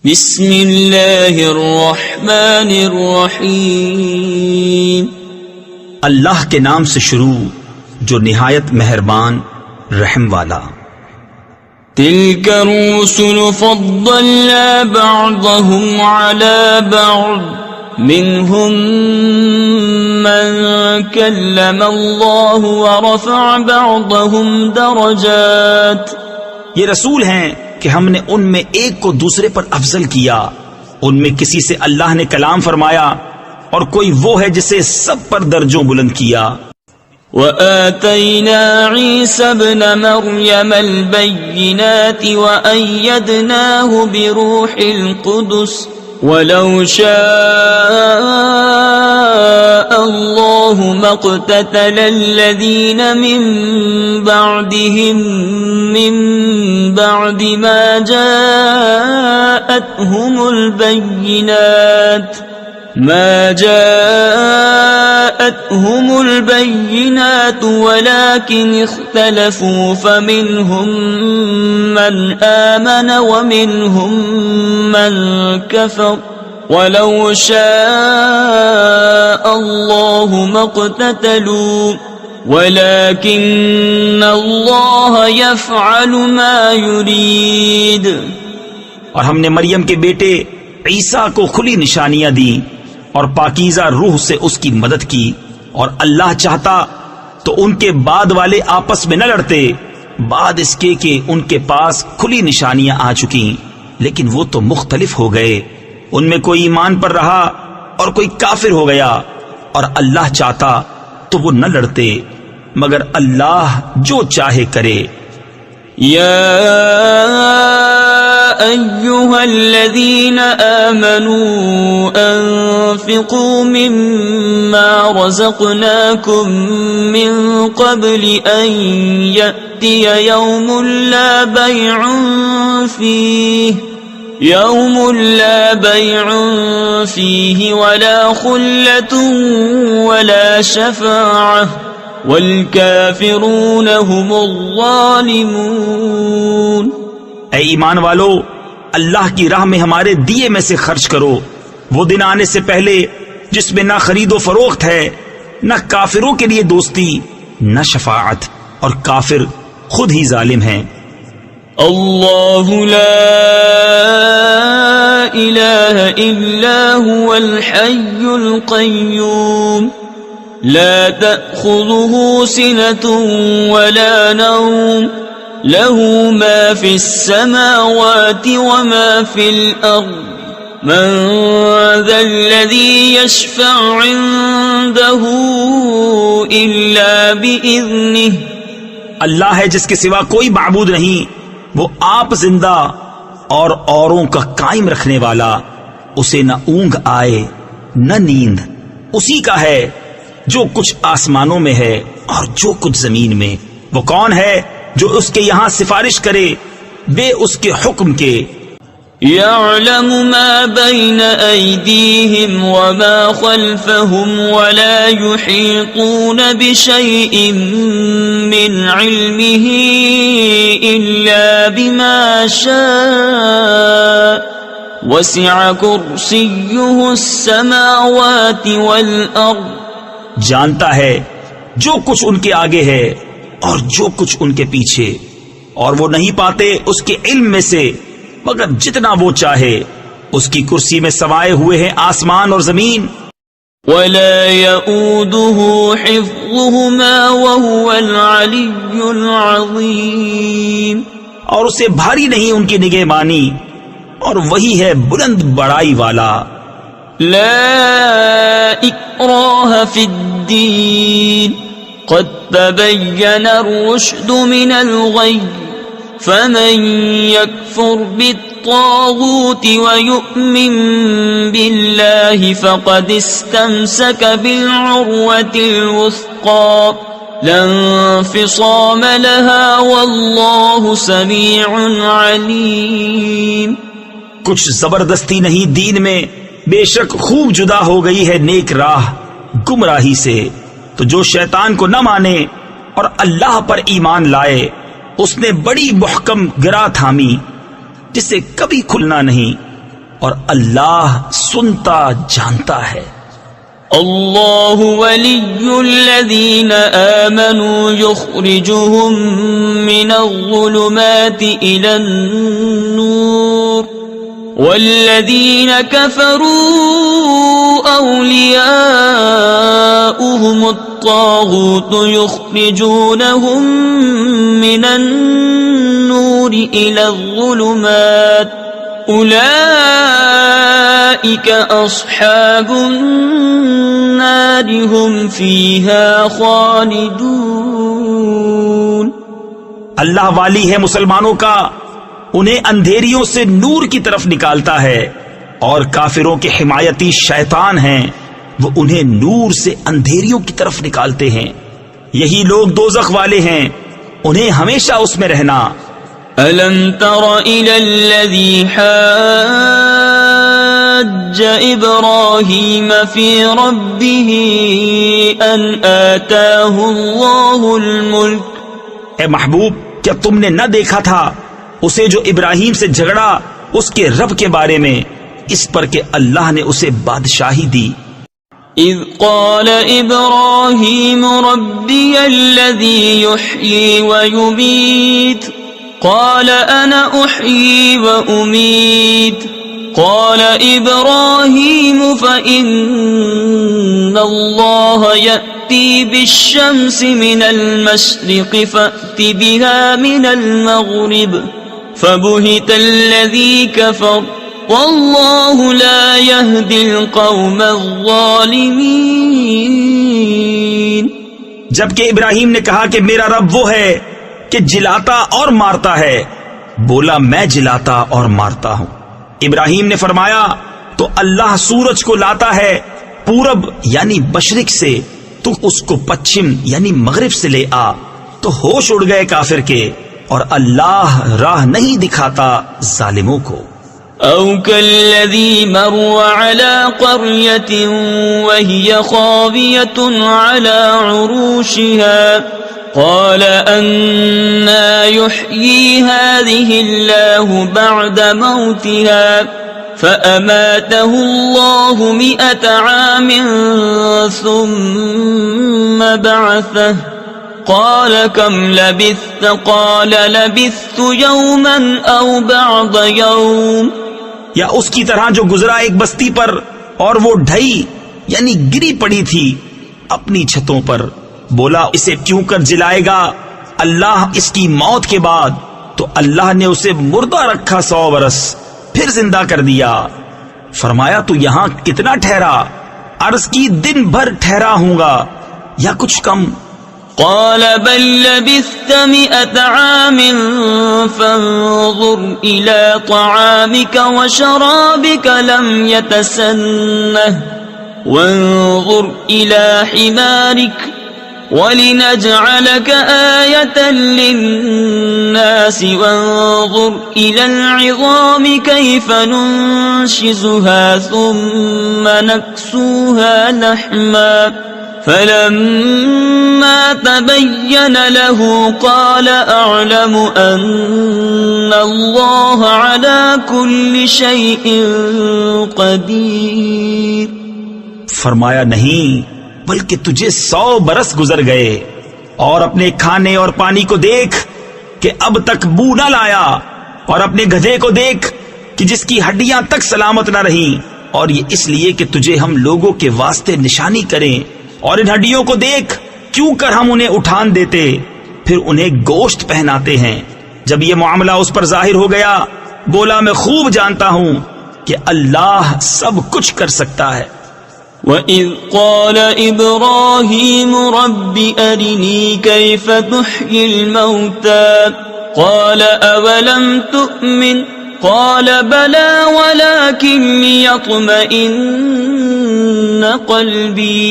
بسم اللہ الرحمن الرحیم، اللہ کے نام سے شروع جو نہایت مہربان رحم والا۔ تلک الرسل فضلنا بعضهم على بعض منهم من كلم الله ورفع بعضهم درجات۔ یہ رسول ہیں کہ ہم نے ان میں ایک کو دوسرے پر افضل کیا، ان میں کسی سے اللہ نے کلام فرمایا اور کوئی وہ ہے جسے سب پر درجوں بلند کیا۔ وآتينا عيسى ابن مريم البينات وأيدناه بروح القدس ولو شاء الله ما اقتتل الذين من بعدهم من بعد ما جاءتهم البينات ولكن اختلفوا فمنهم من آمن ومنهم من كفر ولو شاء الله ما اقتتلوا ولكن الله يفعل ما يريد۔ اور ہم نے مریم کے بیٹے عیسیٰ کو کھلی نشانیاں دی اور پاکیزہ روح سے اس کی مدد کی، اور اللہ چاہتا تو ان کے بعد والے آپس میں نہ لڑتے بعد اس کے کہ ان کے پاس کھلی نشانیاں آ چکیں، لیکن وہ تو مختلف ہو گئے، ان میں کوئی ایمان پر رہا اور کوئی کافر ہو گیا، اور اللہ چاہتا تو وہ نہ لڑتے مگر اللہ جو چاہے کرے۔ یا أيها الذين آمنوا أنفقوا مما رزقناكم من قبل أن يأتي يوم لا بيع فيه ولا خلة ولا شفاعة والكافرون هم الظالمون۔ اے ایمان والو، اللہ کی راہ میں ہمارے دیے میں سے خرچ کرو، وہ دن آنے سے پہلے جس میں نہ خرید و فروخت ہے، نہ کافروں کے لیے دوستی، نہ شفاعت، اور کافر خود ہی ظالم ہیں۔ اللہ لا الہ الا هو الحی القیوم لا تأخذه سنة ولا نوم له ما في السماوات وما في الأرض من ذا الذي يشفع عنده إلا بإذنه۔ اللہ ہے جس کے سوا کوئی معبود نہیں، وہ آپ زندہ اور اوروں کا قائم رکھنے والا، اسے نہ اونگ آئے نہ نیند، اسی کا ہے جو کچھ آسمانوں میں ہے اور جو کچھ زمین میں۔ وہ کون ہے جو اس کے یہاں سفارش کرے بے اس کے حکم کے؟ يعلم ما بين أيديهم وما خلفهم ولا يحيطون بشيء من علمه إلا بما شاء وسع كرسيه السماوات والأرض۔ جانتا ہے جو کچھ ان کے آگے ہے اور جو کچھ ان کے پیچھے، اور وہ نہیں پاتے اس کے علم میں سے مگر جتنا وہ چاہے۔ اس کی کرسی میں سوائے ہوئے ہیں آسمان اور زمین۔ ولا يؤوده حفظهما وهو العلي العظيم۔ اور اسے بھاری نہیں ان کی نگہبانی، اور وہی ہے بلند بڑائی والا۔ لا اکراہ فی الدین قد تبین الرشد من الغی فمن يكفر بالطاغوت ويؤمن بالله فقد استمسك بالعروة الوثقى لا انفصام لها والله سميع عليم۔ کچھ زبردستی نہیں دین میں، بے شک خوب جدا ہو گئی ہے نیک راہ گمراہی سے۔ تو جو شیطان کو نہ مانے اور اللہ پر ایمان لائے، اس نے بڑی محکم گرا تھامی جسے کبھی کھلنا نہیں، اور اللہ سنتا جانتا ہے۔ اللہ ولی الذین آمنوا یخرجهم من الظلمات الى النور والذین کفروا اولیاؤهم الطاغوت یخرجونهم من النور الى الظلمات اولئک اصحاب النار هم فیہا خالدون۔ اللہ والی ہے مسلمانوں کا، انہیں اندھیریوں سے نور کی طرف نکالتا ہے، اور کافروں کے حمایتی شیطان ہیں، وہ انہیں نور سے اندھیریوں کی طرف نکالتے ہیں، یہی لوگ دوزخ والے ہیں، انہیں ہمیشہ اس میں رہنا۔ أَلَمْ تَرَ إِلَى الَّذِي حَاجَّ إِبْرَاهِيمَ فِي رَبِّهِ أَنْ آتَاهُ اللَّهُ الْمُلْكَ۔ اے محبوب، کیا تم نے نہ دیکھا تھا اسے جو ابراہیم سے جھگڑا اس کے رب کے بارے میں، اس پر کہ اللہ نے اسے بادشاہی دی۔ اذ قال ابراہیم ربی الذی یحیی ویمیت قال انا احیی وامیت قال ابراہیم فإن اللہ یأتی بالشمس من المشرق فأت بها من المغرب فبہت الذی کفر واللہ لا یہدی القوم الظالمین۔ جبکہ ابراہیم نے کہا کہ میرا رب وہ ہے کہ جلاتا اور مارتا ہے، بولا میں جلاتا اور مارتا ہوں۔ ابراہیم نے فرمایا تو اللہ سورج کو لاتا ہے پورب یعنی مشرق سے، تو اس کو پچھم یعنی مغرب سے لے آ، تو ہوش اڑ گئے کافر کے، اور اللہ راہ نہیں دکھاتا ظالموں کو۔ او كالذي مر على قرية وهي خاوية على عروشها قال أنى يحيي هذه الله بعد موتها فأماته الله 100 عام ثم بعثه قال كم لبثت قال لبثت يوما أو بعض يوم۔ یا اس کی طرح جو گزرا ایک بستی پر اور وہ ڈھئی یعنی گری پڑی تھی اپنی چھتوں پر، بولا اسے کیوں کر جلائے گا اللہ اس کی موت کے بعد، تو اللہ نے اسے مردہ رکھا 100 برس پھر زندہ کر دیا۔ فرمایا تو یہاں کتنا ٹھہرا؟ عرض کی دن بھر ٹھہرا ہوں گا یا کچھ کم۔ قال بل لبثت 100 عام فانظر إلى طعامك وشرابك لم يتسنه وانظر إلى حمارك ولنجعلك آية للناس وانظر إلى العظام كيف ننشزها ثم نكسوها لحما فلما تبين له قال أعلم أن الله على كل شيء قدير۔ فرمایا نہیں بلکہ تجھے 100 برس گزر گئے، اور اپنے کھانے اور پانی کو دیکھ کہ اب تک بو نہ لایا، اور اپنے گدھے کو دیکھ کہ جس کی ہڈیاں تک سلامت نہ رہیں، اور یہ اس لیے کہ تجھے ہم لوگوں کے واسطے نشانی کریں، اور ان ہڈیوں کو دیکھ کیوں کر ہم انہیں اٹھان دیتے پھر انہیں گوشت پہناتے ہیں۔ جب یہ معاملہ اس پر ظاہر ہو گیا بولا میں خوب جانتا ہوں کہ اللہ سب کچھ کر سکتا ہے۔ وَإِذْ قَالَ إِبْرَاهِيمُ رَبِّ أَرِنِي كَيْفَ تُحْيِي الْمَوْتَى قَالَ أَوَلَمْ تُؤْمِنْ قَالَ بَلَى وَلَكِنْ لِيَطْمَئِنَّ قَلْبِي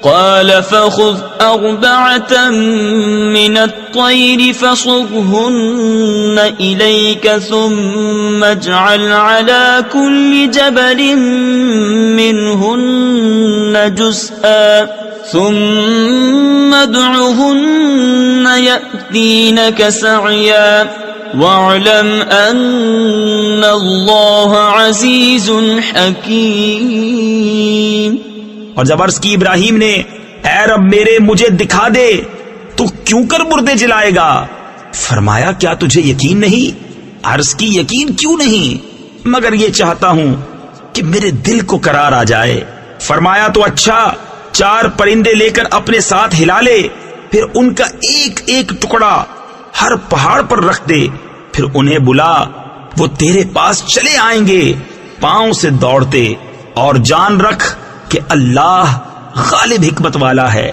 قال فخذ 4 من الطير فصرهن إليك ثم اجعل على كل جبل منهن جزءا ثم ادعهن يأتينك سعيا واعلم ان اللہ عزیز حکیم. اور جب عرض کی ابراہیم نے اے رب میرے مجھے دکھا دے تو کیوں کر مردے جلائے گا؟ فرمایا کیا تجھے یقین نہیں؟ عرض کی یقین کیوں نہیں؟ مگر یہ چاہتا ہوں کہ میرے دل کو قرار آ جائے. فرمایا تو اچھا 4 پرندے لے کر اپنے ساتھ ہلا لے، پھر ان کا ایک ایک ٹکڑا ہر پہاڑ پر رکھ دے، پھر انہیں بلا، وہ تیرے پاس چلے آئیں گے پاؤں سے دوڑتے، اور جان رکھ کہ اللہ غالب حکمت والا ہے.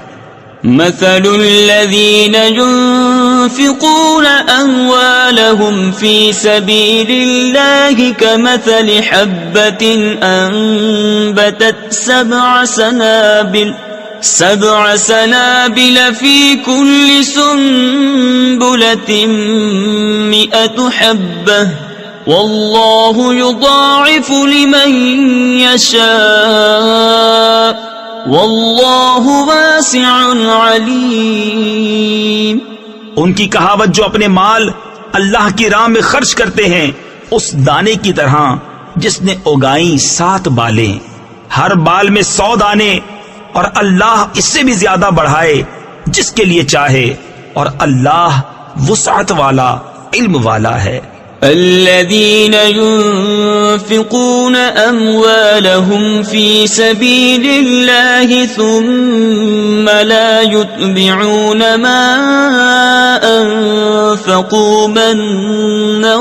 مثل الذين ينفقون أموالهم في سبيل الله كمثل حبة أنبتت 7 سنابل في كل سنبلة 100 حبة والله يضاعف لمن يشاء واللہ واسع علیم. ان کی کہاوت جو اپنے مال اللہ کی راہ میں خرچ کرتے ہیں اس دانے کی طرح جس نے اگائیں 7 بالیں، ہر بال میں 100 دانے، اور اللہ اس سے بھی زیادہ بڑھائے جس کے لیے چاہے، اور اللہ وسعت والا علم والا ہے. الذين ينفقون أموالهم في سبيل الله ثم لا يتبعون ما أنفقوا منا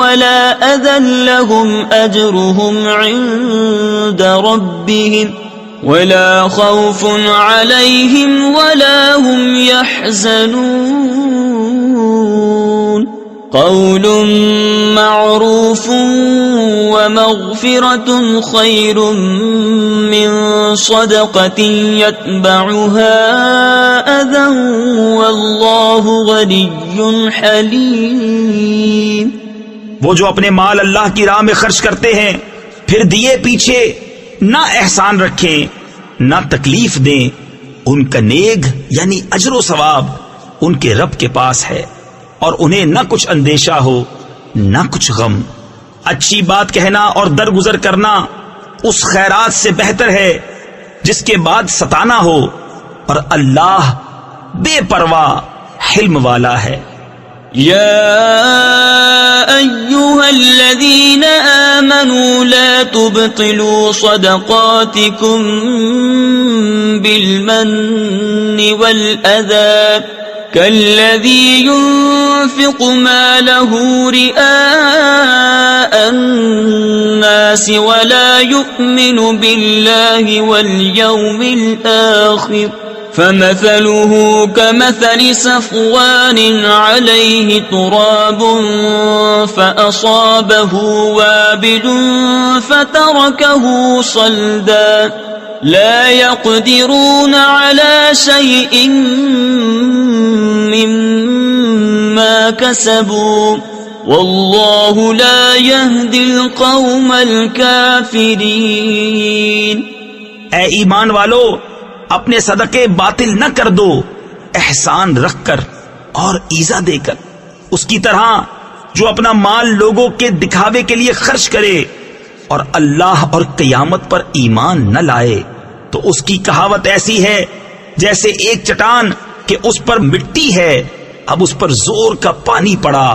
ولا أذى لهم أجرهم عند ربهم ولا خوف عليهم ولا هم يحزنون. قول معروف ومغفرة خير من صدقة يتبعها أذى والله غني حليم. وہ جو اپنے مال اللہ کی راہ میں خرچ کرتے ہیں پھر دیے پیچھے نہ احسان رکھیں نہ تکلیف دیں، ان کا نیک یعنی اجر و ثواب ان کے رب کے پاس ہے، اور انہیں نہ کچھ اندیشہ ہو نہ کچھ غم. اچھی بات کہنا اور درگزر کرنا اس خیرات سے بہتر ہے جس کے بعد ستانا ہو، اور اللہ بے پرواہ حلم والا ہے. یا ایھا الذین آمنوا لا تبطلوا صدقاتکم بالمن والأذى كالذي ينفق ماله رئاء الناس ولا يؤمن بالله واليوم الآخر فمثله كمثل صفوان عليه تراب فأصابه وابل فتركه صلدا لا يقدرون على شيء مما كسبوا والله لا يهدي القوم الكافرين. اے ایمان والو، اپنے صدقے باطل نہ کر دو، احسان رکھ کر اور ایزا دے کر، اس کی طرح جو اپنا مال لوگوں کے دکھاوے کے لیے خرچ کرے اور اللہ اور قیامت پر ایمان نہ لائے، تو اس کی کہاوت ایسی ہے جیسے ایک چٹان کہ اس پر مٹی ہے، اب اس پر زور کا پانی پڑا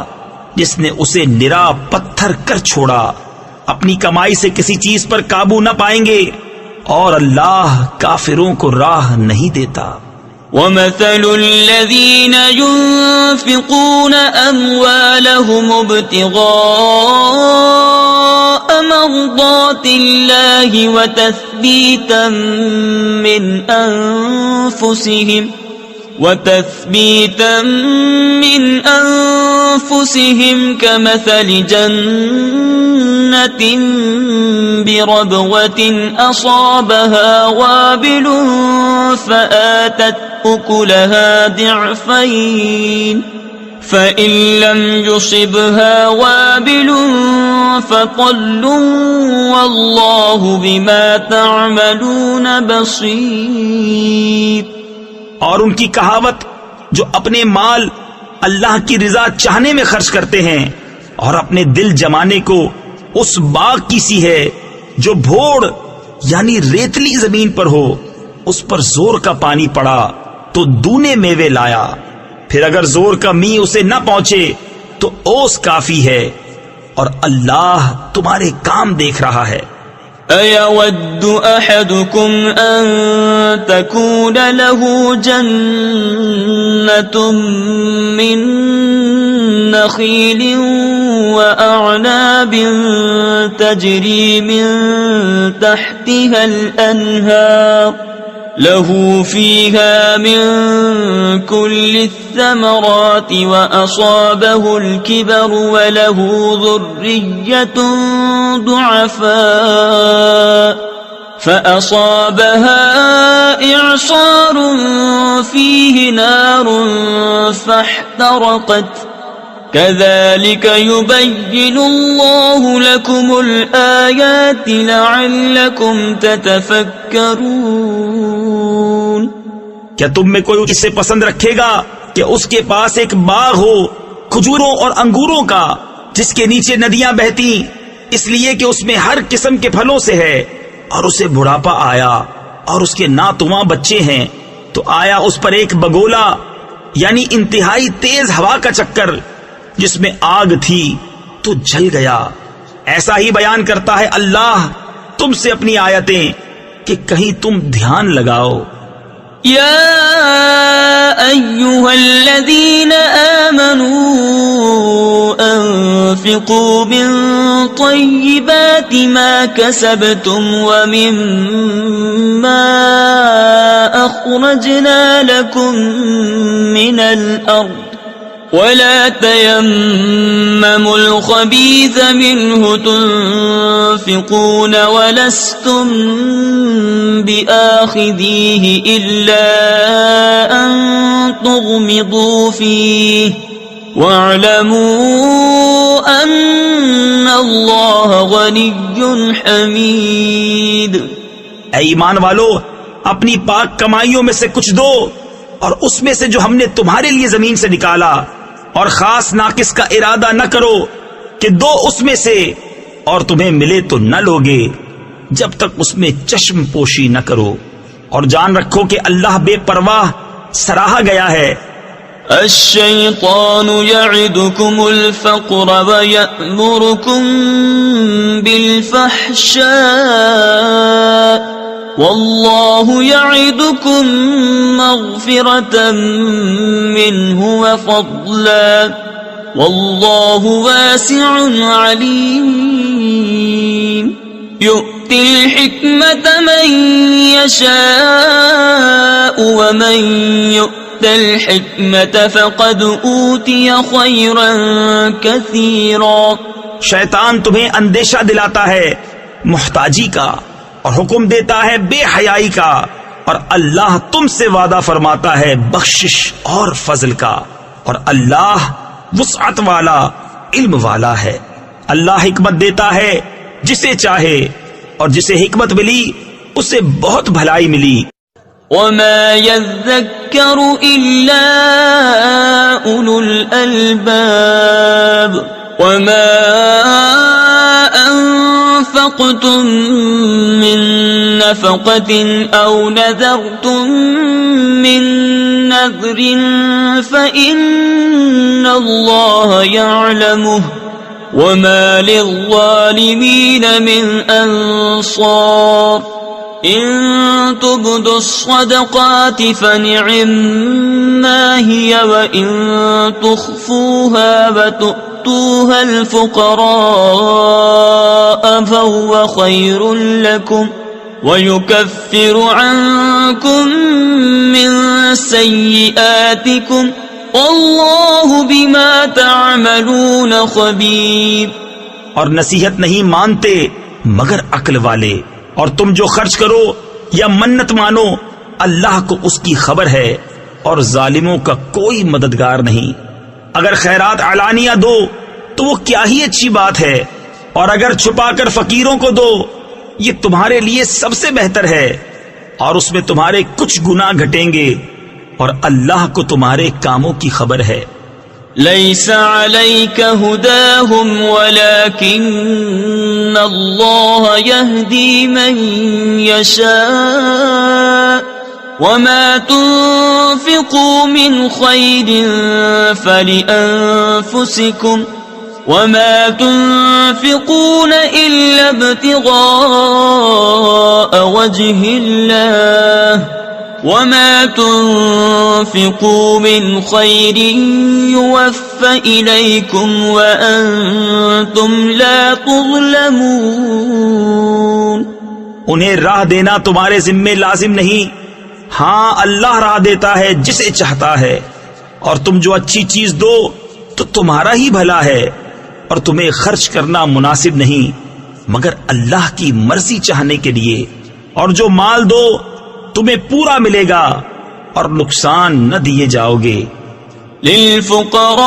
جس نے اسے نرا پتھر کر چھوڑا. اپنی کمائی سے کسی چیز پر قابو نہ پائیں گے، اور اللہ کافروں کو راہ نہیں دیتا. وَمَثَلُ الَّذِينَ يُنفِقُونَ أَمْوَالَهُمُ ابْتِغَاءَ مَرْضَاتِ اللَّهِ وَتَثْبِيتًا مِّنْ أَنفُسِهِمْ كَمَثَلِ جَنَّةٍ بِرَبْوَةٍ أَصَابَهَا وَابِلٌ فَآتَتْ أُكُلَهَا ضِعْفَيْنِ فَإِن لَّمْ يُصِبْهَا وَابِلٌ فَطَلٌّ وَاللَّهُ بِمَا تَعْمَلُونَ بَصِيرٌ. اور ان کی کہاوت جو اپنے مال اللہ کی رضا چاہنے میں خرچ کرتے ہیں اور اپنے دل جمانے کو اس باغ کی سی ہے جو بھوڑ یعنی ریتلی زمین پر ہو، اس پر زور کا پانی پڑا تو دونے میوے لایا، پھر اگر زور کا می اسے نہ پہنچے تو اوس کافی ہے، اور اللہ تمہارے کام دیکھ رہا ہے۔ أَيَوَدُّ أَحَدُكُمْ أَن تَكُونَ لَهُ جَنَّةٌ مِّن نَخِيلٍ وَأَعْنَابٍ تَجْرِي مِن تَحْتِهَا الْأَنْهَارُ له فيها من كل الثمرات وأصابه الكبر وله ذرية ضعفاء فأصابها إعصار فيه نار فاحترقت كذلك يبين الله لكم الآيات لعلكم تتفكرون۔ کیا تم میں کوئی اسے پسند رکھے گا کہ اس کے پاس ایک باغ ہو کھجوروں اور انگوروں کا جس کے نیچے ندیاں بہتی، اس لیے کہ اس میں ہر قسم کے پھلوں سے ہے، اور اسے بڑھاپا آیا اور اس کے ناتواں بچے ہیں، تو آیا اس پر ایک بگولا یعنی انتہائی تیز ہوا کا چکر جس میں آگ تھی تو جل گیا۔ ایسا ہی بیان کرتا ہے اللہ تم سے اپنی آیتیں کہ کہیں تم دھیان لگاؤ۔ یا ایھا الذین آمنوا انفقوا من طیبات ما کسبتم ومما اخرجنا لکم من الارض ولا تيمموا الخبيث منه تنفقون ولستم بآخذيه إلا أن تغمضوا فيه واعلموا أن الله غني حميد۔ اے ایمان والو، اپنی پاک کمائیوں میں سے کچھ دو، اور اس میں سے جو ہم نے تمہارے لیے زمین سے نکالا، اور خاص ناقص کا ارادہ نہ کرو کہ دو اس میں سے اور تمہیں ملے تو نہ لوگے جب تک اس میں چشم پوشی نہ کرو، اور جان رکھو کہ اللہ بے پرواہ سراہا گیا ہے۔ الشیطان یعدکم الفقر ویأمرکم بالفحشاء واللہ یعدکم مغفرة منہ وفضلا واللہ واسع علیم۔ یؤتی الحکمة من یشاء ومن یؤت الحکمة فقد اوتی خیرا کثیرا۔ شیطان تمہیں اندیشہ دلاتا ہے محتاجی کا اور حکم دیتا ہے بے حیائی کا، اور اللہ تم سے وعدہ فرماتا ہے بخشش اور فضل کا، اور اللہ وسعت والا علم والا ہے۔ اللہ حکمت دیتا ہے جسے چاہے، اور جسے حکمت ملی اسے بہت بھلائی ملی۔ وما يذكر إلا أولو الألباب وما أنفقتم من نفقة أو نذرتم من نذر فإن الله يعلمه وما للظالمين من أنصار إن تبدوا الصدقات فنعما هي وإن تخفوها وتؤتوها الفقراء فهو خير لكم ويكفر عنكم من سيئاتكم والله بما تعملون خبير۔ اور نصیحت نہیں مانتے مگر عقل والے، اور تم جو خرچ کرو یا منت مانو اللہ کو اس کی خبر ہے، اور ظالموں کا کوئی مددگار نہیں۔ اگر خیرات علانیہ دو تو وہ کیا ہی اچھی بات ہے، اور اگر چھپا کر فقیروں کو دو یہ تمہارے لیے سب سے بہتر ہے، اور اس میں تمہارے کچھ گناہ گھٹیں گے، اور اللہ کو تمہارے کاموں کی خبر ہے۔ ليس عليك هداهم ولكن الله يهدي من يشاء وما تنفقوا من خير فلأنفسكم وما تنفقون إلا ابتغاء وجه الله وما تنفقوا من خير يوفى إليكم وأنتم لا تظلمون. انہیں راہ دینا تمہارے ذمے لازم نہیں، ہاں اللہ راہ دیتا ہے جسے چاہتا ہے، اور تم جو اچھی چیز دو تو تمہارا ہی بھلا ہے، اور تمہیں خرچ کرنا مناسب نہیں مگر اللہ کی مرضی چاہنے کے لیے، اور جو مال دو تمہیں پورا ملے گا اور نقصان نہ دیے جاؤ گے. للفقراء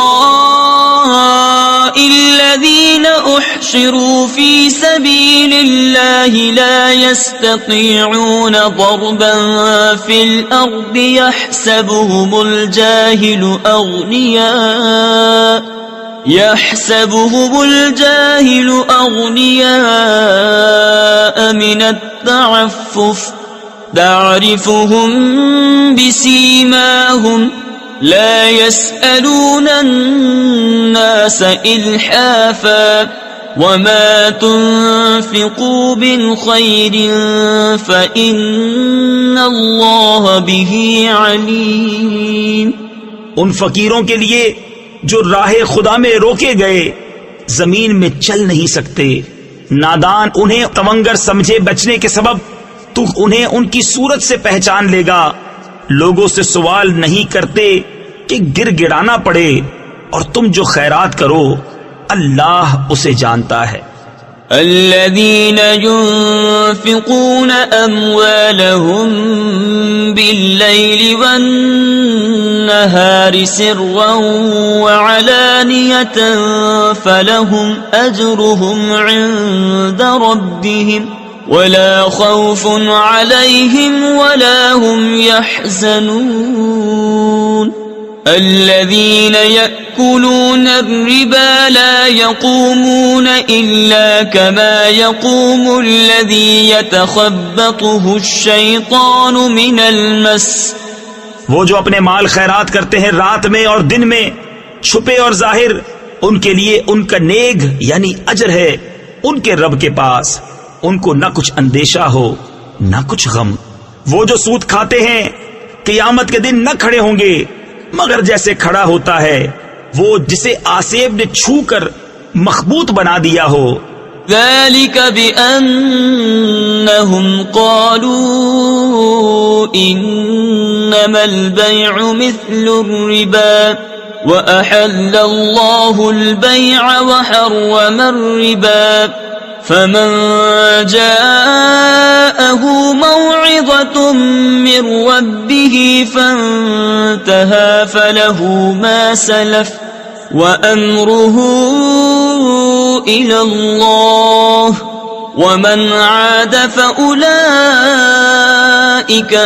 الذين احشروا في سبيل الله لا يستطيعون ضربا في الأرض يحسبهم الجاهل أغنياء من التعفف تعرفهم بسيماهم لا يسألون الناس إلحافا وما تنفقوا من خير فإن الله به عليم. ان فقیروں کے لیے جو راہ خدا میں روکے گئے زمین میں چل نہیں سکتے، نادان انہیں تونگر سمجھے بچنے کے سبب تو انہیں ان کی صورت سے پہچان لے گا. لوگوں سے سوال نہیں کرتے کہ گر گڑانا پڑے، اور تم جو خیرات کرو اللہ اسے جانتا ہے. الذين ينفقون أموالهم بالليل والنهار سرا وعلانية فلهم أجرهم عند ربهم ولا خوف عليهم ولا هم يحزنون. الذين يأكلون الربا لا يقومون إلا كما يقوم الذي يتخبطه الشيطان من المس. وہ جو اپنے مال خیرات کرتے ہیں رات میں اور دن میں، چھپے اور ظاہر، ان کے لیے ان کا نیگ یعنی اجر ہے ان کے رب کے پاس، ان کو نہ کچھ اندیشہ ہو نہ کچھ غم. وہ جو سود کھاتے ہیں قیامت کے دن نہ کھڑے ہوں گے مگر جیسے کھڑا ہوتا ہے وہ جسے آسیب نے چھو کر مخبوط بنا دیا ہو. ذلك بأنهم قالوا إنما البيع مثل الربا وأحل الله البيع وحرم الربا فمن جاءه موعظة من ربه فانتهى فله ما سلف وأمره إلى الله ومن عاد فأولئك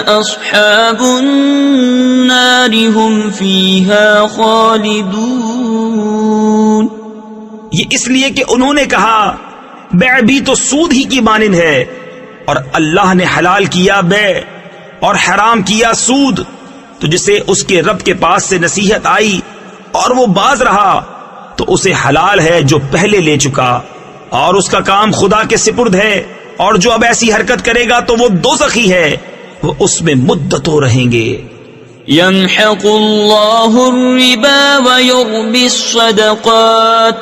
أصحاب النار هم فيها خالدون. یہ اس لیے کہ انہوں نے کہا بیع بھی تو سود ہی کی مانند ہے، اور اللہ نے حلال کیا بیع اور حرام کیا سود، تو جسے اس کے رب کے پاس سے نصیحت آئی اور وہ باز رہا تو اسے حلال ہے جو پہلے لے چکا، اور اس کا کام خدا کے سپرد ہے، اور جو اب ایسی حرکت کرے گا تو وہ دوزخی ہے، وہ اس میں مدتوں رہیں گے. يمحق الله الربا ويربي الصدقات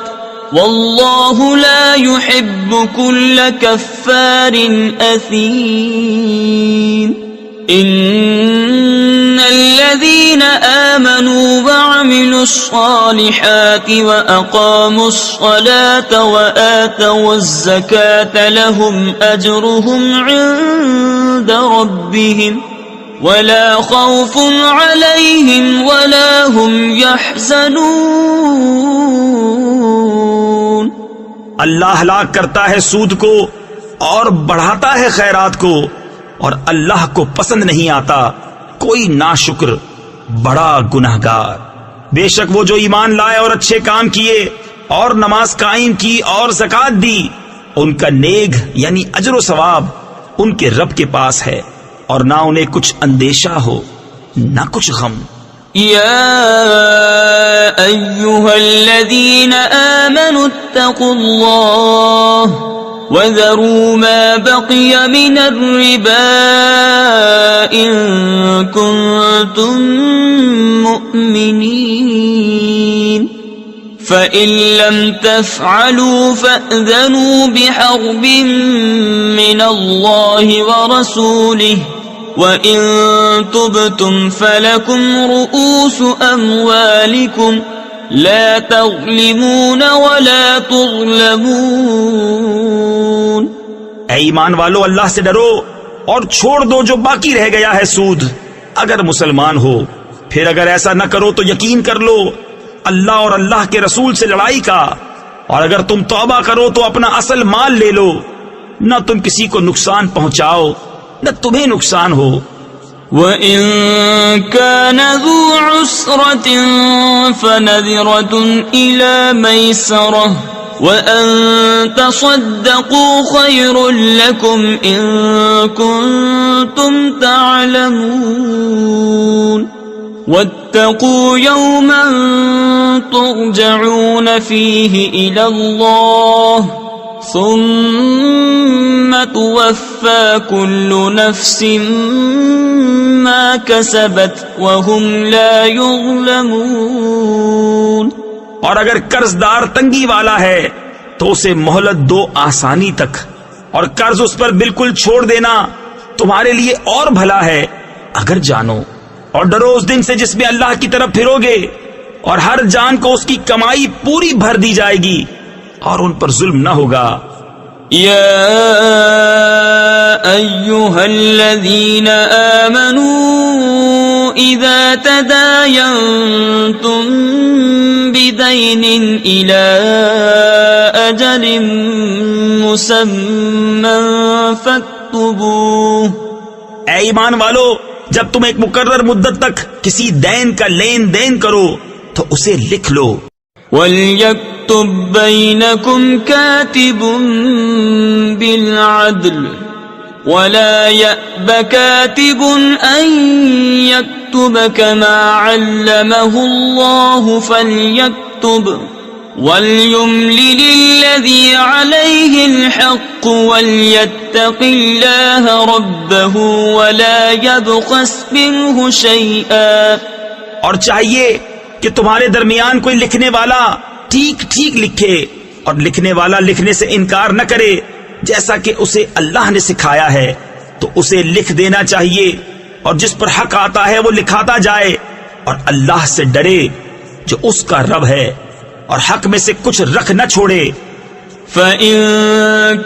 والله لا يحب كل كفار أثيم. إن الذين آمنوا وعملوا الصالحات وأقاموا الصلاة وآتوا الزكاة لهم أجرهم عند ربهم ولا خوف عليهم ولا هم يحزنون. اللہ ہلاک کرتا ہے سود کو اور بڑھاتا ہے خیرات کو، اور اللہ کو پسند نہیں آتا کوئی ناشکر بڑا گنہگار. بے شک وہ جو ایمان لائے اور اچھے کام کیے اور نماز قائم کی اور زکات دی، ان کا نیک یعنی اجر و ثواب ان کے رب کے پاس ہے، اور نہ انہیں کچھ اندیشہ ہو نہ کچھ غم۔ يا أيها الذين آمنوا اتقوا الله وذروا ما بقي من الربا إن كنتم مؤمنين فإن لم تفعلوا فأذنوا بحرب من الله ورسوله وَإِن تُبْتُمْ فَلَكُمْ رُؤُوسُ أَمْوَالِكُمْ لَا تَظْلِمُونَ وَلَا تُظْلَمُونَ۔ اے ایمان والو، اللہ سے ڈرو اور چھوڑ دو جو باقی رہ گیا ہے سود، اگر مسلمان ہو۔ پھر اگر ایسا نہ کرو تو یقین کر لو اللہ اور اللہ کے رسول سے لڑائی کا، اور اگر تم توبہ کرو تو اپنا اصل مال لے لو، نہ تم کسی کو نقصان پہنچاؤ نہ تمہیں نقصان ہو۔ وَإِن كَانَ ذُو عُسْرَةٍ فَنَذِرَةٌ إِلَى مَيْسَرَةٍ وَأَن تَصَدَّقُوا خَيْرٌ لَكُمْ إِن كُنتُمْ تَعْلَمُونَ وَاتَّقُوا يَوْمًا تُرْجَعُونَ فِيهِ إِلَى اللَّهِ ثم توفى كل نفس ما كسبت وهم لا يظلمون۔ اور اگر قرض دار تنگی والا ہے تو اسے مہلت دو آسانی تک، اور قرض اس پر بالکل چھوڑ دینا تمہارے لیے اور بھلا ہے اگر جانو۔ اور ڈرو اس دن سے جس میں اللہ کی طرف پھرو گے، اور ہر جان کو اس کی کمائی پوری بھر دی جائے گی، اور ان پر ظلم نہ ہوگا۔ یا ایھا الذین آمنوا اذا تداینتم بدین الی اجل مسمى فاکتبوہ۔ اے ایمان والو، جب تم ایک مقرر مدت تک کسی دین کا لین دین کرو تو اسے لکھ لو۔ وَلْيَكْتُبْ بَيْنَكُمْ كَاتِبٌ بِالْعَدْلِ وَلَا يَأْبَ كَاتِبٌ أَن يَكْتُبَ كَمَا عَلَّمَهُ اللَّهُ فَلْيَكْتُبْ وَلْيُمْلِلِ الَّذِي عَلَيْهِ الْحَقُّ وَلْيَتَّقِ اللَّهَ رَبَّهُ وَلَا يَبْخَسْ مِنْهُ شَيْئًا۔ اور چاہیے کہ تمہارے درمیان کوئی لکھنے والا ٹھیک ٹھیک لکھے، اور لکھنے والا لکھنے سے انکار نہ کرے، جیسا کہ اسے اللہ نے سکھایا ہے تو اسے لکھ دینا چاہیے، اور جس پر حق آتا ہے وہ لکھاتا جائے، اور اللہ سے ڈرے جو اس کا رب ہے، اور حق میں سے کچھ رکھ نہ چھوڑے۔ فَإِن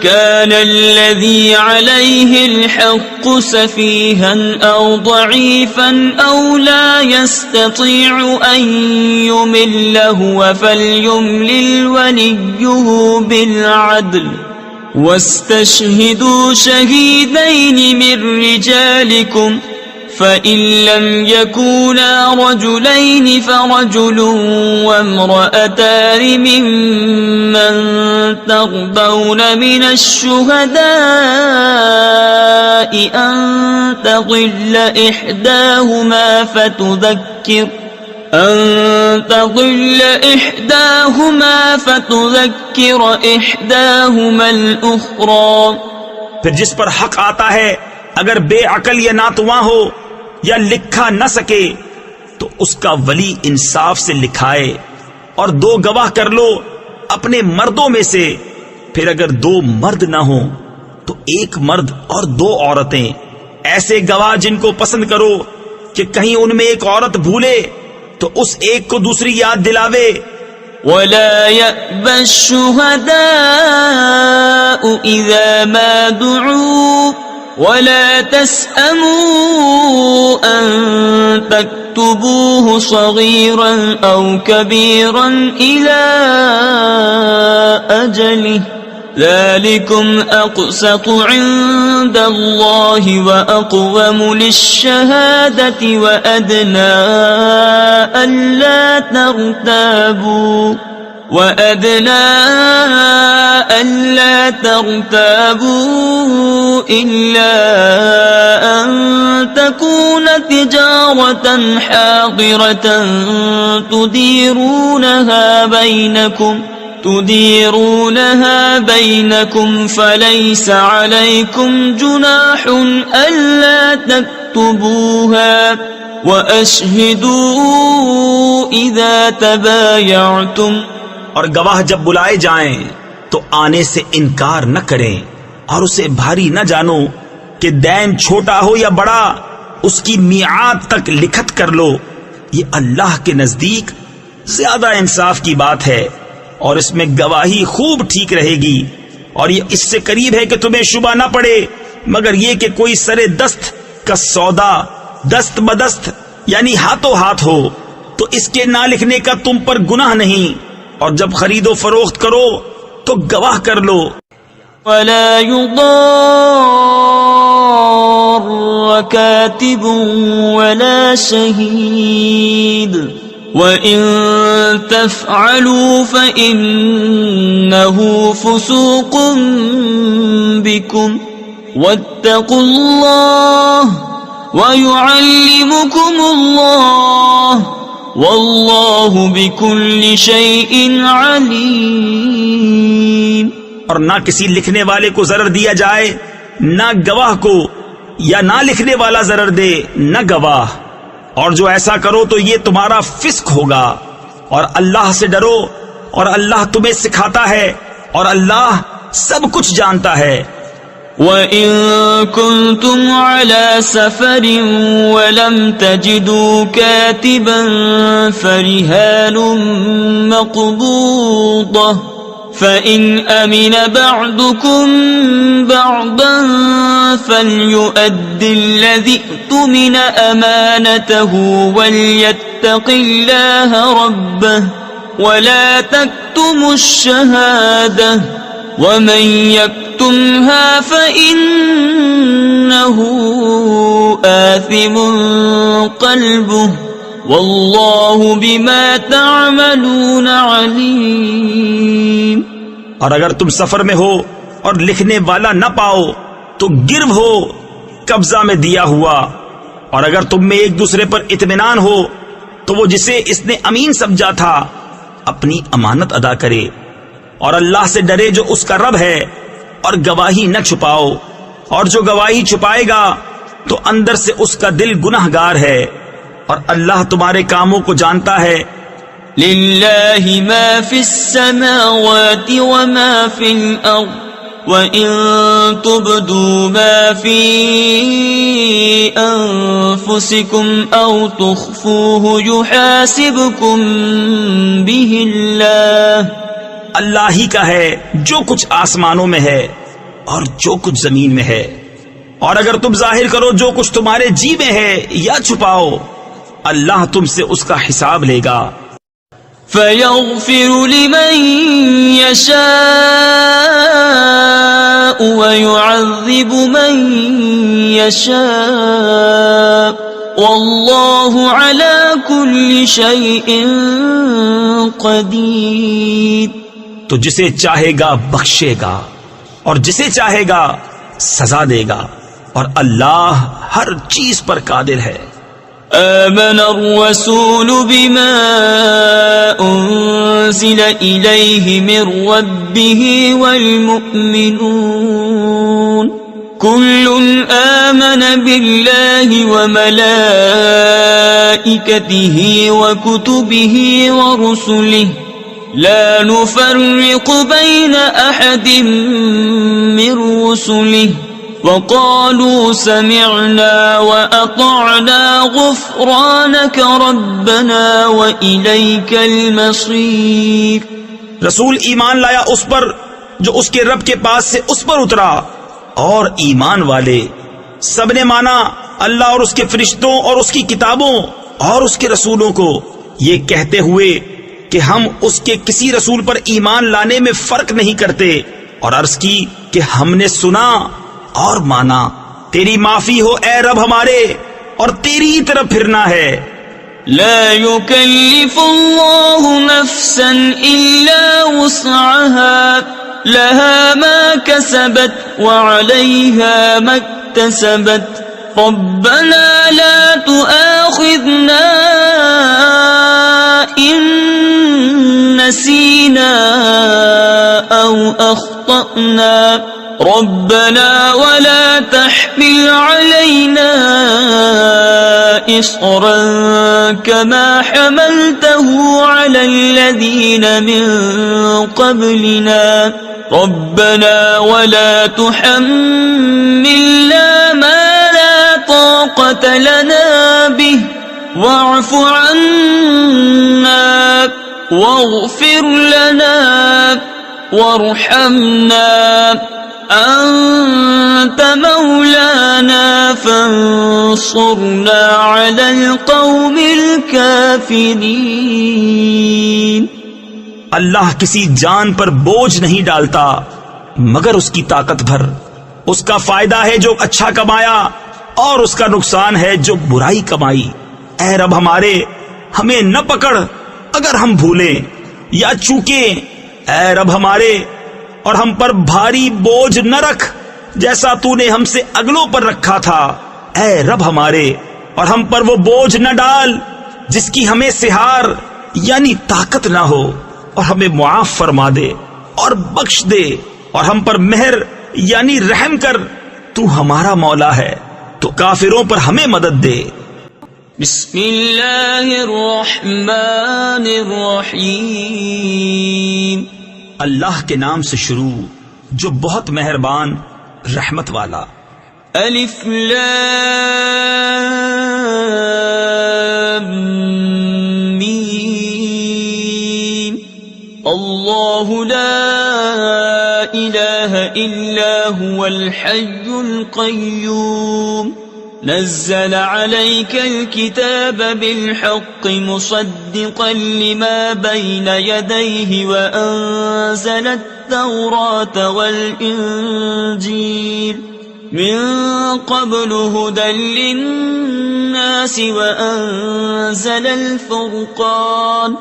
كَانَ الَّذِي عَلَيْهِ الْحَقُّ سَفِيهًا أَوْ ضَعِيفًا أَوْ لَا يَسْتَطِيعُ أَن يُمِلَّ هُوَ فَلْيُمْلِلْ وَلِيُّهُ بِالْعَدْلِ وَاسْتَشْهِدُوا شَهِيدَيْنِ مِن رِّجَالِكُمْ فَإِن لَّمْ يَكُونَا رَجُلَيْنِ فَرَجُلٌ وَامْرَأَتَانِ مِمَّن تَرْضَوْنَ مِنَ الشُّهَدَاءِ أَن تَضِلَّ إِحْدَاهُمَا فَتُذَكِّرَ إِحْدَاهُمَا الْأُخْرَى۔ پھر جس پر حق آتا ہے اگر بے عقل یا ناتواں ہو یا لکھا نہ سکے تو اس کا ولی انصاف سے لکھائے، اور دو گواہ کر لو اپنے مردوں میں سے۔ پھر اگر دو مرد نہ ہوں تو ایک مرد اور دو عورتیں، ایسے گواہ جن کو پسند کرو کہ کہیں ان میں ایک عورت بھولے تو اس ایک کو دوسری یاد دلاوے۔ وَلَا يَأْبَ الشُّهَدَاءُ إِذَا مَا دُعُوا وَلَا تَسْأَمُوا أَن تَكْتُبُوهُ صَغِيرًا أَوْ كَبِيرًا إِلَى أَجَلِهِ ذلكم أقسط عند الله وأقوم للشهادة وأدنى ألا ترتابوا إلا أن تكون تجارة حاضرة تديرونها بينكم فليس عليكم جناح ألا تكتبوها وأشهدوا إذا تبايعتم. اور گواہ جب بلائے جائیں تو آنے سے انکار نہ کریں اور اسے بھاری نہ جانو کہ دین چھوٹا ہو یا بڑا، اس کی میعاد تک لکھت کر لو. یہ اللہ کے نزدیک زیادہ انصاف کی بات ہے اور اس میں گواہی خوب ٹھیک رہے گی. اور یہ اس سے قریب ہے کہ تمہیں شبہ نہ پڑے مگر یہ کہ کوئی سرے دست کا سودا دست بدست یعنی ہاتھوں ہاتھ ہو تو اس کے نہ لکھنے کا تم پر گناہ نہیں. اور جب خرید و فروخت کرو تو گواہ کر لو. ولا يضار كاتب ولا شهيد وإن تفعلوا فإنه فسوق بكم واتقوا الله ويعلمكم الله واللہ بکل شیء علیم. اور نہ کسی لکھنے والے کو ضرر دیا جائے، نہ گواہ کو، یا نہ لکھنے والا ضرر دے نہ گواہ. اور جو ایسا کرو تو یہ تمہارا فسق ہوگا. اور اللہ سے ڈرو اور اللہ تمہیں سکھاتا ہے اور اللہ سب کچھ جانتا ہے. وَإِن كُنتُمْ عَلَى سَفَرٍ وَلَمْ تَجِدُوا كَاتِبًا فَرِهَانٌ مَّقْبُوضَةٌ فَإِنْ أَمِنَ بَعْضُكُمْ بَعْضًا فَلْيُؤَدِّ الَّذِي اؤْتُمِنَ أَمَانَتَهُ وَلْيَتَّقِ اللَّهَ رَبَّهُ وَلَا تَكْتُمُوا الشَّهَادَةَ وَمَن يَكْتُمْهَا فَإِنَّهُ آثِمٌ قَلْبُهُ وَاللَّهُ بِمَا تَعْمَلُونَ عَلِيمٌ. اور اگر تم سفر میں ہو اور لکھنے والا نہ پاؤ تو گرو ہو قبضہ میں دیا ہوا. اور اگر تم میں ایک دوسرے پر اطمینان ہو تو وہ جسے اس نے امین سمجھا تھا اپنی امانت ادا کرے. اور اللہ سے ڈرے جو اس کا رب ہے. اور گواہی نہ چھپاؤ، اور جو گواہی چھپائے گا تو اندر سے اس کا دل گنہگار ہے. اور اللہ تمہارے کاموں کو جانتا ہے. للہ ما فی السماوات وما فی الارض وَإِن تُبْدُوا مَا فِي أَنفُسِكُمْ أَوْ تُخْفُوهُ يُحَاسِبْكُمْ بِهِ اللَّهُ. اللہ ہی کا ہے جو کچھ آسمانوں میں ہے اور جو کچھ زمین میں ہے. اور اگر تم ظاہر کرو جو کچھ تمہارے جی میں ہے یا چھپاؤ، اللہ تم سے اس کا حساب لے گا. فَيَغْفِرُ لِمَن يَشَاءُ وَيُعَذِّبُ مَن يَشَاءُ وَاللَّهُ عَلَى كُلِّ شَيْءٍ قَدِيرٌ. تو جسے چاہے گا بخشے گا اور جسے چاہے گا سزا دے گا، اور اللہ ہر چیز پر قادر ہے. آمن الرسول بما أنزل إليه من ربه والمؤمنون كل آمن بالله وملائكته وكتبه ورسله لا نفرق بين أحد من رسله وقالوا سمعنا وأطعنا غفرانك ربنا وإليك المصير. رسول ایمان لایا اس پر جو اس کے رب کے پاس سے اس پر اترا، اور ایمان والے سب نے مانا اللہ اور اس کے فرشتوں اور اس کی کتابوں اور اس کے رسولوں کو، یہ کہتے ہوئے کہ ہم اس کے کسی رسول پر ایمان لانے میں فرق نہیں کرتے، اور عرض کی کہ ہم نے سنا اور مانا، تیری معافی ہو اے رب ہمارے، اور تیری طرف پھرنا ہے۔ لا يكلف الله نفسا إلا وسعها لها ما كسبت وعليها ما اكتسبت ربنا لا تؤاخذنا إن نسينا أو أخطأنا ربنا ولا تحمل علينا إصرا كما حملته على الذين من قبلنا ربنا ولا تحملنا ما لا طاقة لنا به واعف عنا واغفر لنا وارحمنا أنت مولانا فانصرنا على القوم الكافرين۔ اللہ کسی جان پر بوجھ نہیں ڈالتا مگر اس کی طاقت بھر، اس کا فائدہ ہے جو اچھا کمایا اور اس کا نقصان ہے جو برائی کمائی۔ اے رب ہمارے، ہمیں نہ پکڑ اگر ہم بھولیں یا چوکیں، اے رب ہمارے، اور ہم پر بھاری بوجھ نہ رکھ جیسا تو نے ہم سے اگلوں پر رکھا تھا۔ اے رب ہمارے، اور ہم پر وہ بوجھ نہ ڈال جس کی ہمیں سہار یعنی طاقت نہ ہو، اور ہمیں معاف فرما دے اور بخش دے، اور ہم پر مہر یعنی رحم کر، تو ہمارا مولا ہے تو کافروں پر ہمیں مدد دے۔ بسم اللہ الرحمن الرحیم۔ اللہ کے نام سے شروع جو بہت مہربان رحمت والا۔ الف لام میم اللہ لا الہ الا هو الحی القیوم نزل عليك الكتاب بالحق مصدقا لما بين يديه وأنزل التوراة والإنجيل من قبل هدى للناس وأنزل الفرقان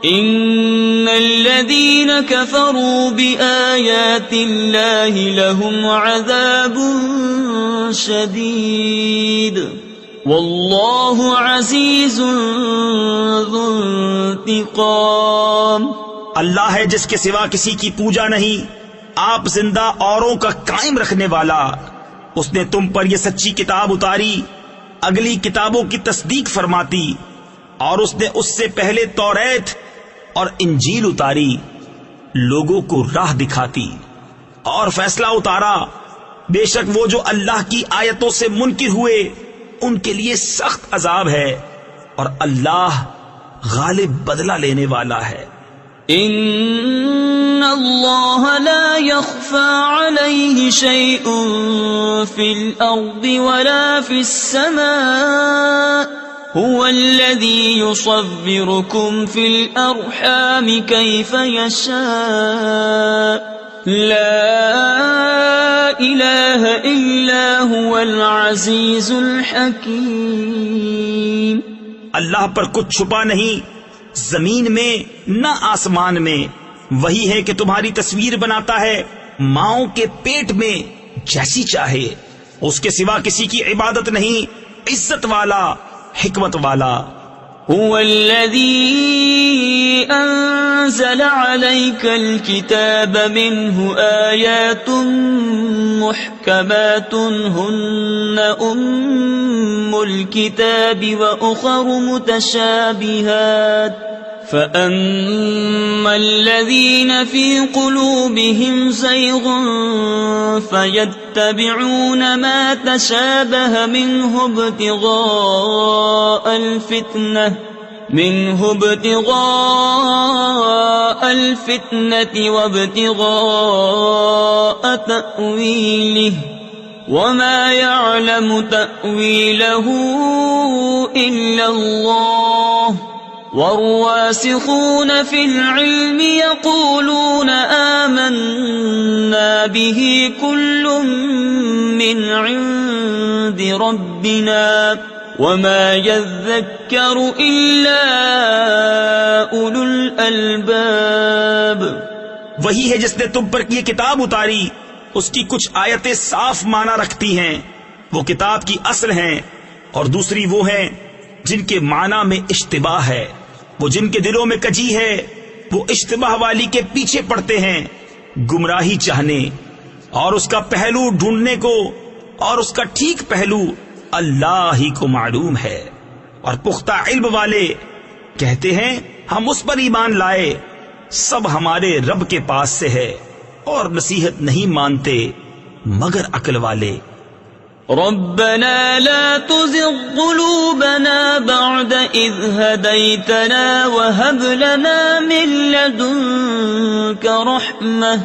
إن الذين كفروا بآيات الله لهم عذاب شدید واللہ عزیز ذو انتقام۔ اللہ ہے جس کے سوا کسی کی پوجا نہیں، آپ زندہ اوروں کا قائم رکھنے والا۔ اس نے تم پر یہ سچی کتاب اتاری، اگلی کتابوں کی تصدیق فرماتی، اور اس نے اس سے پہلے توریت اور انجیل اتاری، لوگوں کو راہ دکھاتی، اور فیصلہ اتارا۔ بے شک وہ جو اللہ کی آیتوں سے منکر ہوئے ان کے لیے سخت عذاب ہے، اور اللہ غالب بدلہ لینے والا ہے۔ ان اللہ لا يخفى عليه شيء في الارض ولا في السماء هو الذي يصوركم في الارحام كيف يشاء لا الہ الا هو العزیز الحکیم۔ اللہ پر کچھ چھپا نہیں، زمین میں نہ آسمان میں، وہی ہے کہ تمہاری تصویر بناتا ہے ماؤں کے پیٹ میں جیسی چاہے، اس کے سوا کسی کی عبادت نہیں، عزت والا، حکمت والا۔ هو الذي أنزل عليك الكتاب منه آيات محكمات هن أم الكتاب وأخر متشابهات فأما الذين في قلوبهم زيغ فيتبعون ما تشابه منه ابتغاء الفتنة وابتغاء تأويله وما يعلم تأويله إلا الله والراسخون في العلم يقولون آمنا به كل من عند ربنا وما يذكر إلا أولو الألباب. وہی ہے جس نے تم پر یہ کتاب اتاری، اس کی کچھ آیتیں صاف معنی رکھتی ہیں، وہ کتاب کی اصل ہیں، اور دوسری وہ ہیں جن کے معنی میں اشتباہ ہے، وہ جن کے دلوں میں کجی ہے، وہ اشتباہ والی کے پیچھے پڑتے ہیں گمراہی چاہنے، اور اس کا پہلو ڈھونڈنے کو، اور اس کا ٹھیک پہلو اللہ ہی کو معلوم ہے. اور پختہ علم والے کہتے ہیں ہم اس پر ایمان لائے، سب ہمارے رب کے پاس سے ہے، اور نصیحت نہیں مانتے مگر عقل والے. ربنا لا تزغ قلوبنا بعد إذ هديتنا وهب لنا من لدنك رحمة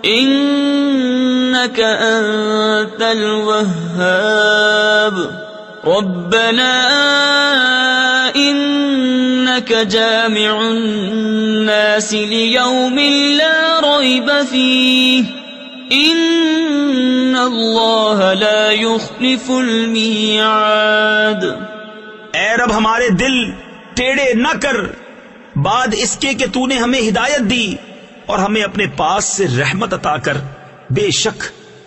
إنك أنت الوهاب. ربنا إنك جامع الناس ليوم لا ريب فيه ان اللہ لا یخلف المیعاد. اے رب ہمارے دل ٹیڑے نہ کر بعد اس کے کہ تو نے ہمیں ہدایت دی، اور ہمیں اپنے پاس سے رحمت عطا کر، بے شک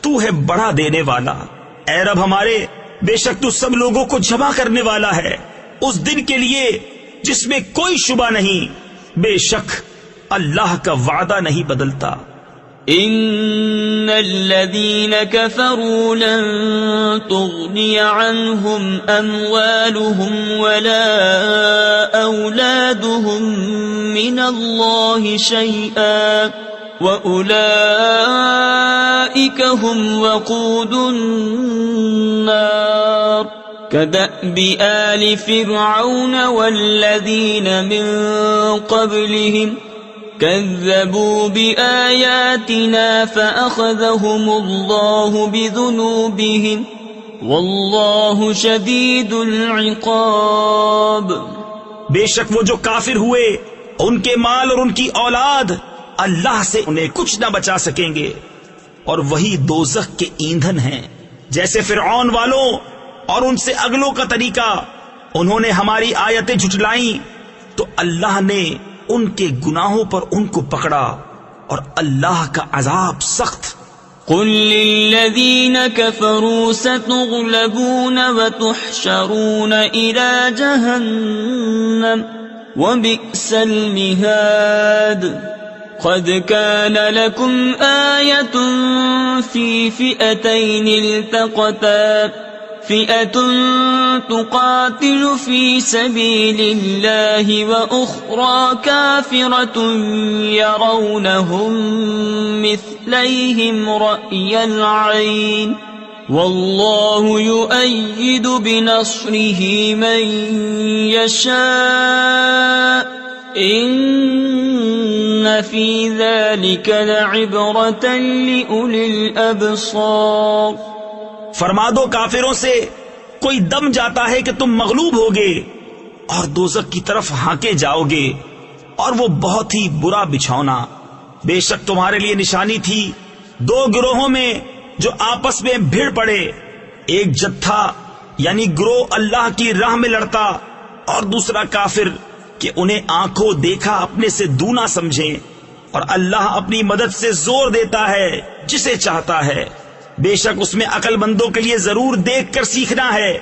تو ہے بڑا دینے والا. اے رب ہمارے، بے شک تو سب لوگوں کو جمع کرنے والا ہے اس دن کے لیے جس میں کوئی شبہ نہیں، بے شک اللہ کا وعدہ نہیں بدلتا. ان الذين كفروا لن تغني عنهم اموالهم ولا اولادهم من الله شيئا واولئك هم وقود النار. كدأب آل فرعون والذين من قبلهم كذبوا بآياتنا فأخذهم الله بذنوبهم والله شديد العقاب. بے شک وہ جو کافر ہوئے ان کے مال اور ان کی اولاد اللہ سے انہیں کچھ نہ بچا سکیں گے، اور وہی دوزخ کے ایندھن ہیں. جیسے فرعون والوں اور ان سے اگلوں کا طریقہ، انہوں نے ہماری آیتیں جھٹلائیں تو اللہ نے ان کے گناہوں پر ان کو پکڑا، اور اللہ کا عذاب سخت. قل للذین کفروا ستغلبون وتحشرون إلى جہنم وبئس المہاد. قد كان لكم آية في فئتين التقتا فئة تقاتل في سبيل الله وأخرى كافرة يرونهم مثليهم رأي العين والله يؤيد بنصره من يشاء إن في ذلك لعبرة لأولي الأبصار. فرما دو کافروں سے کوئی دم جاتا ہے کہ تم مغلوب ہوگے اور دوزخ کی طرف ہانکے جاؤ گے، اور وہ بہت ہی برا بچھونا. بے شک تمہارے لیے نشانی تھی دو گروہوں میں جو آپس میں بھیڑ پڑے، ایک جتھا یعنی گروہ اللہ کی راہ میں لڑتا، اور دوسرا کافر کہ انہیں آنکھوں دیکھا اپنے سے دونا سمجھیں، اور اللہ اپنی مدد سے زور دیتا ہے جسے چاہتا ہے. بے شک اس میں عقل مندوں کے لیے ضرور دیکھ کر سیکھنا ہے.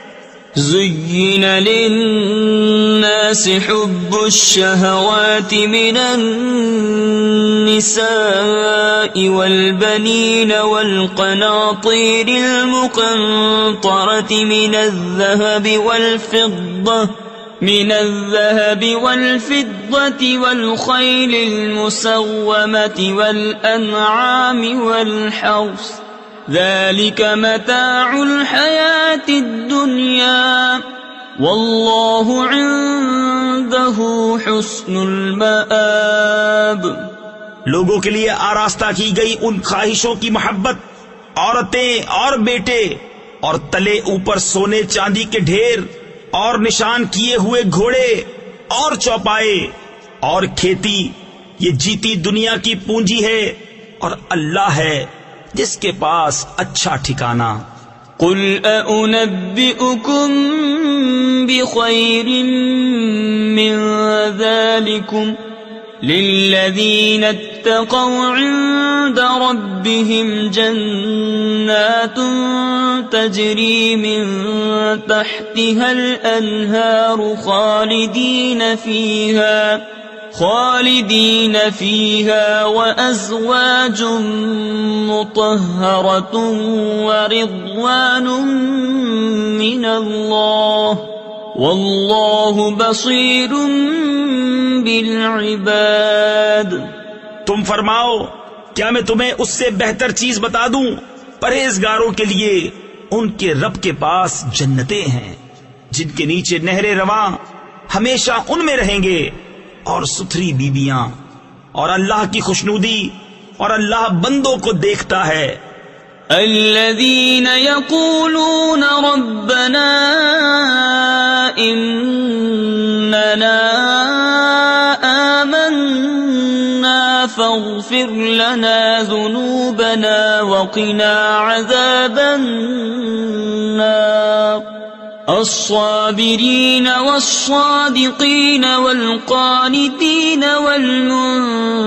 زين للناس حب الشهوات من النساء والبنين والقناطير المقنطرة من الذهب والفضة والخيل المسومة والأنعام والحرث ذلك متاع الحياة الدنيا والله عنده حسن المآب. لوگوں کے لیے آراستہ کی گئی ان خواہشوں کی محبت، عورتیں اور بیٹے، اور تلے اوپر سونے چاندی کے ڈھیر، اور نشان کیے ہوئے گھوڑے، اور چوپائے اور کھیتی یہ جیتی دنیا کی پونجی ہے، اور اللہ ہے جس کے پاس اچھا ٹھکانہ۔ قل أأنبئكم بخير من ذلكم للذين اتقوا عند ربهم جنات تجري من تحتها الأنهار خالدين فيها وأزواج مطهرة ورضوان من الله والله بصير بالعباد۔ تم فرماؤ کیا میں تمہیں اس سے بہتر چیز بتا دوں؟ پرہیزگاروں کے لیے ان کے رب کے پاس جنتیں ہیں جن کے نیچے نہریں رواں ہمیشہ ان میں رہیں گے، اور ستھری بیویاں، اور اللہ کی خوشنودی، اور اللہ بندوں کو دیکھتا ہے۔ الذين يقولون ربنا إننا آمنا فاغفر لنا ذنوبنا وقنا عذاب النار الصابرين والصادقين والقانتين والمنفقين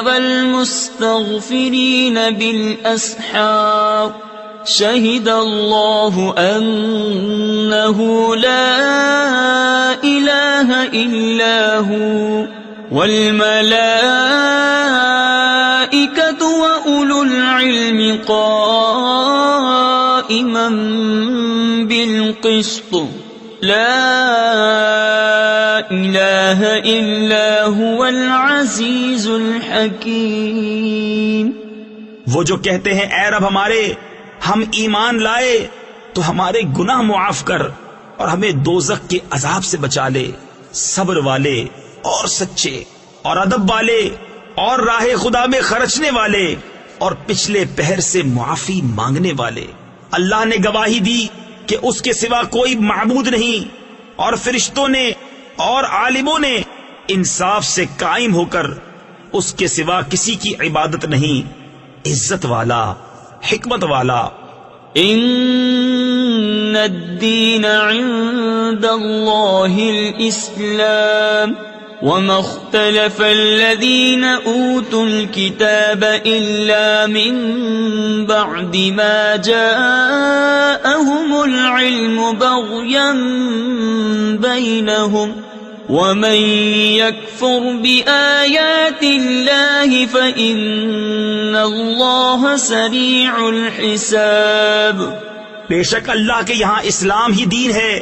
والمستغفرين بالأسحار شهد الله أنه لا إله إلا هو والملائكة وأولو العلم قائما بالقسط لا إله إلا هو العزيز الحكيم۔ وہ جو کہتے ہیں اے رب ہمارے ہم ایمان لائے تو ہمارے گناہ معاف کر اور ہمیں دوزخ کے عذاب سے بچا لے، صبر والے اور سچے اور ادب والے اور راہ خدا میں خرچنے والے اور پچھلے پہر سے معافی مانگنے والے۔ اللہ نے گواہی دی کہ اس کے سوا کوئی معبود نہیں، اور فرشتوں نے اور عالموں نے انصاف سے قائم ہو کر اس کے سوا کسی کی عبادت نہیں، عزت والا، حکمت والا۔ ان الدین عند اللہ الاسلام وما اختلف الذين اوتوا الكتاب الا من بعد ما جاءهم العلم بغيا بينهم ومن يكفر بآيات الله فإن الله سريع الحساب۔ بے شک اللہ کے یہاں اسلام ہی دین ہے،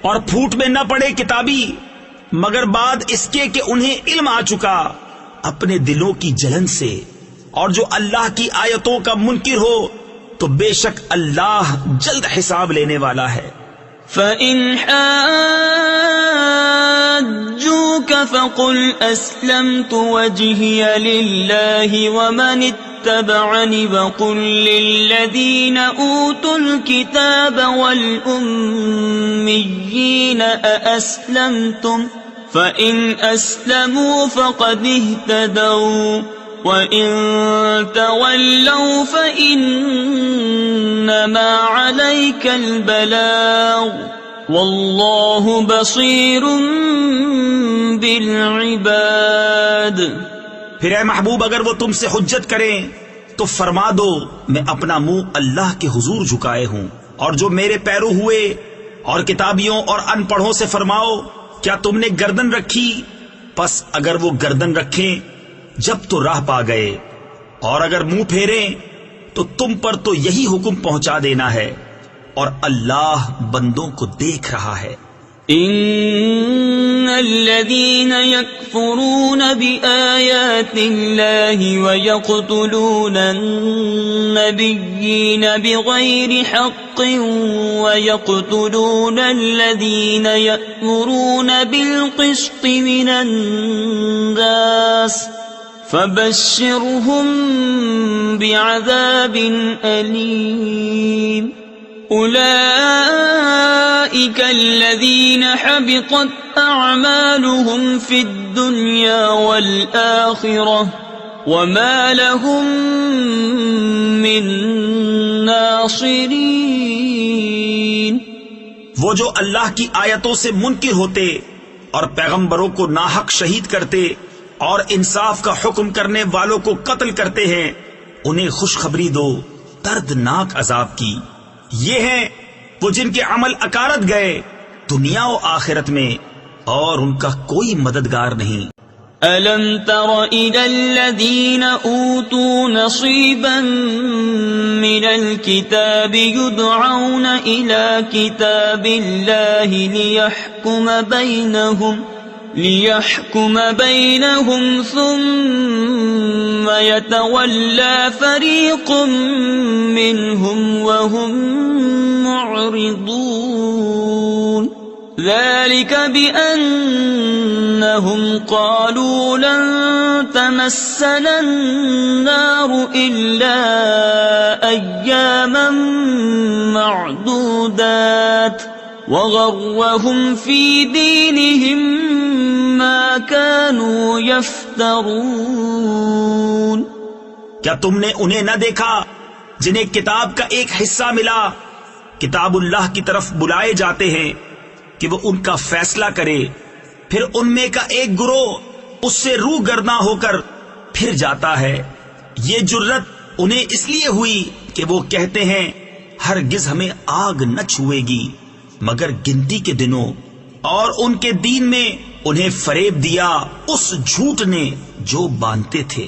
اور پھوٹ میں نہ پڑے کتابی مگر بعد اس کے کہ انہیں علم آ چکا اپنے دلوں کی جلن سے، اور جو اللہ کی آیتوں کا منکر ہو تو بے شک اللہ جلد حساب لینے والا ہے۔ فَإِنْ حَاجُّوكَ فَقُلْ أَسْلَمْتُ وَجْهِيَ لِلَّهِ وَمَنِ اتَّبَعَنِ وَقُلْ لِلَّذِينَ أُوتُوا الْكِتَابَ وَالْأُمِّيِّينَ أَأَسْلَمْتُمْ فَإِنْ أَسْلَمُوا فَقَدِ اهْتَدَوْا وَإِنْ تَوَلَّوْا فَإِنَّمَا عَلَيْكَ الْبَلَاغُ وَاللَّهُ بَصِيرٌ بِالْعِبَادِ۔ پھر اے محبوب اگر وہ تم سے حجت کریں تو فرما دو میں اپنا منہ اللہ کے حضور جھکائے ہوں، اور جو میرے پیرو ہوئے اور کتابیوں اور ان پڑھوں سے فرماؤ کیا تم نے گردن رکھی؟ پس اگر وہ گردن رکھیں جب تو راہ پا گئے، اور اگر منہ پھیریں تو تم پر تو یہی حکم پہنچا دینا ہے، اور اللہ بندوں کو دیکھ رہا ہے۔ ان الذين يكفرون بآيات الله ويقتلون النبيين بغير حق ويقتلون الذين يأمرون بالقسط من الناس فبشرهم بعذاب أليم۔ أولئك الذين حبطت أعمالهم في الدنيا والآخرة وما لهم من ناصرين. وہ جو اللہ کی آیتوں سے منکر ہوتے اور پیغمبروں کو ناحق شہید کرتے اور انصاف کا حکم کرنے والوں کو قتل کرتے ہیں، انہیں خوشخبری دو دردناک عذاب کی. یہ ہیں وہ جن کے عمل اکارت گئے دنیا و آخرت میں، اور ان کا کوئی مددگار نہیں. أَلَمْ تَرَ إِلَى الَّذِينَ أُوتُوا نَصِيبًا مِنَ الْكِتَابِ يُدْعَوْنَ إِلَى كِتَابِ اللَّهِ لِيَحْكُمَ بَيْنَهُمْ ثُمَّ يَتَوَلَّى فَرِيقٌ مِّنْهُمْ وَهُمْ مُعْرِضُونَ. ذلك بأنهم قالوا لن تمسنا النار إلا أياما معدودات وغرهم في دينهم ما كانوا يفترون. کیا تم نے انہیں نہ دیکھا جنہیں کتاب کا ایک حصہ ملا، کتاب اللہ کی طرف بلائے جاتے ہیں کہ وہ ان کا فیصلہ کرے، پھر ان میں کا ایک گروہ اس سے روح گرداں ہو کر پھر جاتا ہے. یہ جرت انہیں اس لیے ہوئی کہ وہ کہتے ہیں ہرگز ہمیں آگ نہ چھوئے گی مگر گنتی کے دنوں، اور ان کے دین میں انہیں فریب دیا اس جھوٹ نے جو باندھتے تھے.